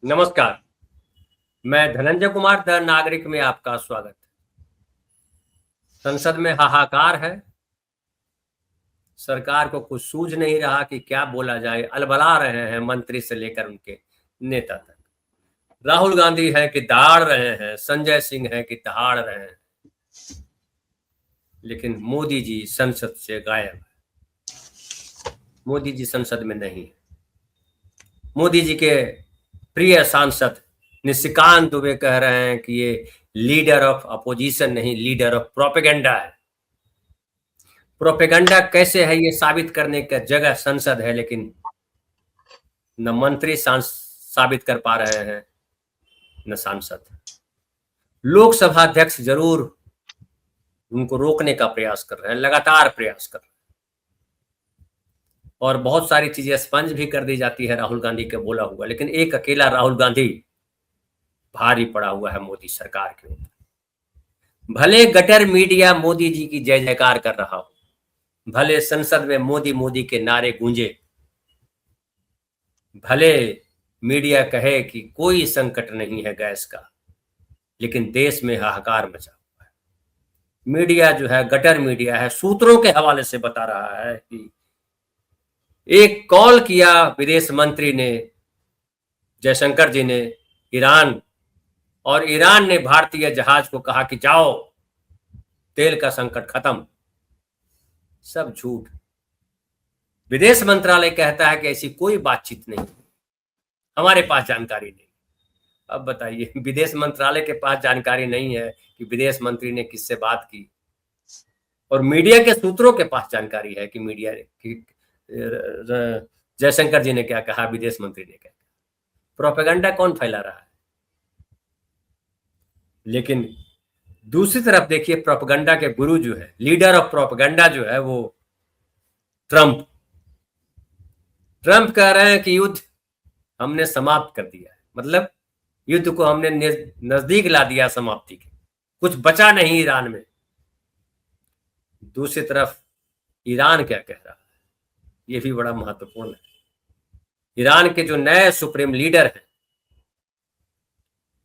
नमस्कार। मैं धनंजय कुमार द नागरिक में आपका स्वागत। संसद में हाहाकार है। सरकार को कुछ सूझ नहीं रहा कि क्या बोला जाए। अलबला रहे हैं मंत्री से लेकर उनके नेता तक। राहुल गांधी है कि दहाड़ रहे हैं, संजय सिंह है कि दहाड़ रहे हैं, लेकिन मोदी जी संसद से गायब है। मोदी जी संसद में नहीं है। मोदी जी के प्रिय सांसद निशिकांत दुबे कह रहे हैं कि ये लीडर ऑफ अपोजिशन नहीं, लीडर ऑफ प्रोपेगेंडा है। प्रोपेगेंडा कैसे है ये साबित करने का जगह संसद है, लेकिन न मंत्री साबित कर पा रहे हैं न सांसद। लोकसभा अध्यक्ष जरूर उनको रोकने का प्रयास कर रहे हैं, लगातार प्रयास कर रहे हैं, और बहुत सारी चीजें स्पंज भी कर दी जाती है राहुल गांधी के बोला हुआ, लेकिन एक अकेला राहुल गांधी भारी पड़ा हुआ है मोदी सरकार के ऊपर। भले गटर मीडिया मोदी जी की जय जयकार कर रहा हो, भले संसद में मोदी मोदी के नारे गूंजे, भले मीडिया कहे कि कोई संकट नहीं है गैस का, लेकिन देश में हाहाकार मचा हुआ है। मीडिया जो है गटर मीडिया है, सूत्रों के हवाले से बता रहा है कि एक कॉल किया विदेश मंत्री ने, जयशंकर जी ने, ईरान, और ईरान ने भारतीय जहाज को कहा कि जाओ, तेल का संकट खत्म। सब झूठ। विदेश मंत्रालय कहता है कि ऐसी कोई बातचीत नहीं, हमारे पास जानकारी नहीं। अब बताइए, विदेश मंत्रालय के पास जानकारी नहीं है कि विदेश मंत्री ने किससे बात की, और मीडिया के सूत्रों के पास जानकारी है कि मीडिया की जयशंकर जी ने क्या कहा, विदेश मंत्री ने क्या कहा। प्रोपेगेंडा कौन फैला रहा है? लेकिन दूसरी तरफ देखिए, प्रोपेगेंडा के गुरु जो है, लीडर ऑफ प्रोपेगेंडा जो है, वो ट्रंप कह रहे हैं कि युद्ध हमने समाप्त कर दिया है। मतलब युद्ध को हमने नजदीक ला दिया समाप्ति के, कुछ बचा नहीं ईरान में। दूसरी तरफ ईरान क्या कह रहा है, यह भी बड़ा महत्वपूर्ण है। ईरान के जो नए सुप्रीम लीडर हैं,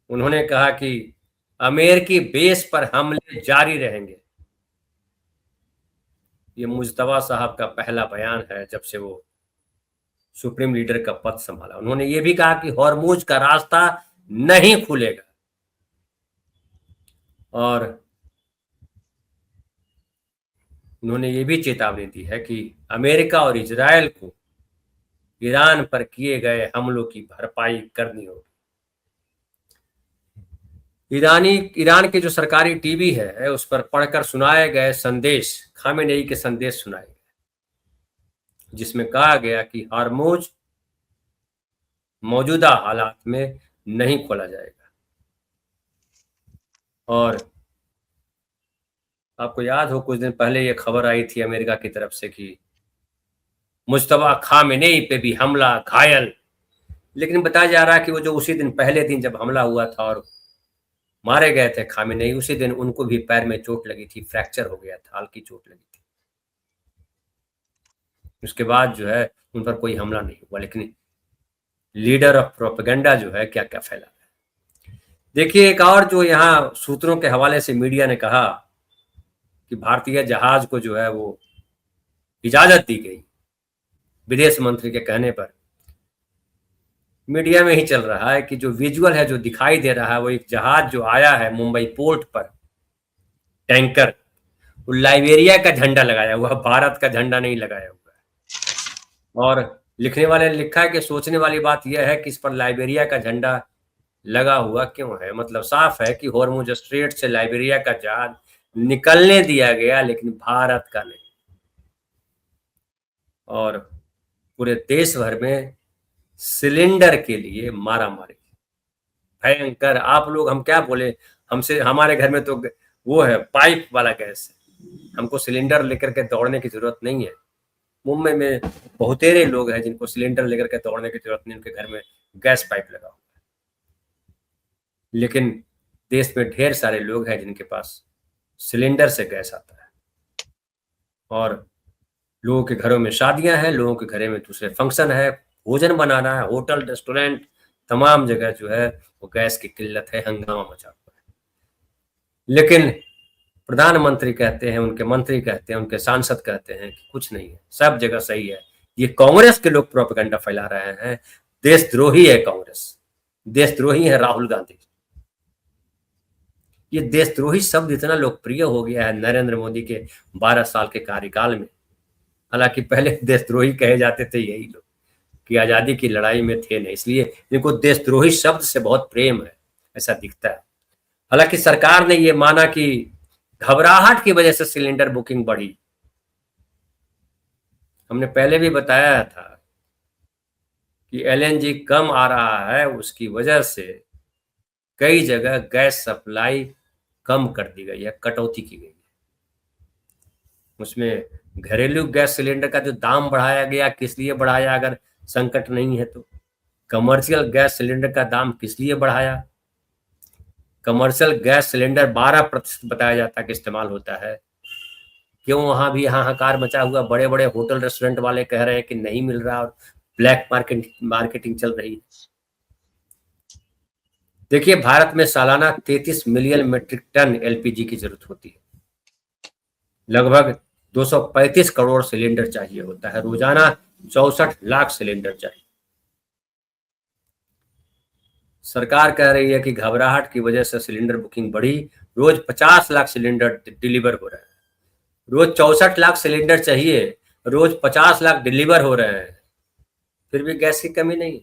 उन्होंने कहा कि अमेरिकी बेस पर हमले जारी रहेंगे। ये मुज्तबा साहब का पहला बयान है जब से वो सुप्रीम लीडर का पद संभाला। उन्होंने ये भी कहा कि हॉर्मुज का रास्ता नहीं खुलेगा, और उन्होंने ये भी चेतावनी दी है कि अमेरिका और इजरायल को ईरान पर किए गए हमलों की भरपाई करनी होगी। ईरान के जो सरकारी टीवी है उस पर पढ़कर सुनाए गए संदेश, खामेनेई के संदेश सुनाए गए, जिसमें कहा गया कि हॉर्मुज मौजूदा हालात में नहीं खोला जाएगा। और आपको याद हो, कुछ दिन पहले ये खबर आई थी अमेरिका की तरफ से कि मुज्तबा खामेनेई पे भी हमला, घायल। लेकिन बताया जा रहा है कि वो जो उसी दिन, पहले दिन जब हमला हुआ था और मारे गए थे खामेनेई, उसी दिन उनको भी पैर में चोट लगी थी, फ्रैक्चर हो गया था, हल्की चोट लगी थी। उसके बाद जो है उन पर कोई हमला नहीं हुआ, लेकिन लीडर ऑफ प्रोपेगेंडा जो है क्या क्या फैला है। देखिए, एक और जो यहाँ सूत्रों के हवाले से मीडिया ने कहा कि भारतीय जहाज को जो है वो इजाजत दी गई विदेश मंत्री के कहने पर। मीडिया में ही चल रहा है कि जो विजुअल है, जो दिखाई दे रहा है, वो एक जहाज जो आया है मुंबई पोर्ट पर, टैंकर, वो लाइबेरिया का झंडा लगाया हुआ, भारत का झंडा नहीं लगाया हुआ है। और लिखने वाले ने लिखा है कि सोचने वाली बात यह है कि इस पर लाइबेरिया का झंडा लगा हुआ क्यों है। मतलब साफ है कि हॉर्मुज स्ट्रेट से लाइबेरिया का जहाज निकलने दिया गया, लेकिन भारत का नहीं। और पूरे देश भर में सिलेंडर के लिए मारामारी भयंकर। आप लोग, हम क्या बोले, हमसे, हमारे घर में तो वो है पाइप वाला गैस है, हमको सिलेंडर लेकर के दौड़ने की जरूरत नहीं है। मुंबई में बहुतेरे लोग हैं जिनको सिलेंडर लेकर के दौड़ने की जरूरत नहीं, उनके घर में गैस पाइप लगा हुआ है। लेकिन देश में ढेर सारे लोग हैं जिनके पास सिलेंडर से गैस आता है, और लोगों के घरों में शादियां हैं, लोगों के घरों में दूसरे फंक्शन है, भोजन बनाना है, होटल रेस्टोरेंट तमाम जगह जो है वो गैस की किल्लत है, हंगामा मचा हुआ है। लेकिन प्रधानमंत्री कहते हैं, उनके मंत्री कहते हैं, उनके सांसद कहते हैं कि कुछ नहीं है, सब जगह सही है। ये कांग्रेस के लोग प्रोपेगेंडा फैला रहे हैं। देशद्रोही है कांग्रेस, देशद्रोही है राहुल गांधी। ये देशद्रोही शब्द इतना लोकप्रिय हो गया है नरेंद्र मोदी के 12 साल के कार्यकाल में। हालांकि पहले देशद्रोही कहे जाते थे यही लोग कि आजादी की लड़ाई में थे नहीं, इसलिए इनको देशद्रोही शब्द से बहुत प्रेम है, ऐसा दिखता है। हालांकि सरकार ने ये माना कि घबराहट की वजह से सिलेंडर बुकिंग बढ़ी। हमने पहले भी बताया था कि एलएनजी कम आ रहा है, उसकी वजह से कई जगह गैस सप्लाई कम कर दी गई है, कटौती की गई है। उसमें घरेलू गैस सिलेंडर का जो दाम बढ़ाया गया, किस लिए बढ़ाया? अगर संकट नहीं है तो कमर्शियल गैस सिलेंडर का दाम किस लिए बढ़ाया? कमर्शियल गैस सिलेंडर 12% बताया जाता है कि इस्तेमाल होता है। क्यों वहां भी हाहाकार मचा हुआ? बड़े बड़े होटल रेस्टोरेंट वाले कह रहे हैं कि नहीं मिल रहा और ब्लैक मार्केटिंग चल रही है। देखिए, भारत में सालाना 33 मिलियन मीट्रिक टन एलपीजी की जरूरत होती है। लगभग 235 करोड़ सिलेंडर चाहिए होता है। रोजाना 64 लाख सिलेंडर चाहिए। सरकार कह रही है कि घबराहट की वजह से सिलेंडर बुकिंग बढ़ी। रोज 50 लाख सिलेंडर डिलीवर हो रहे हैं। रोज 64 लाख सिलेंडर चाहिए, रोज 50 लाख डिलीवर हो रहे हैं, फिर भी गैस की कमी नहीं।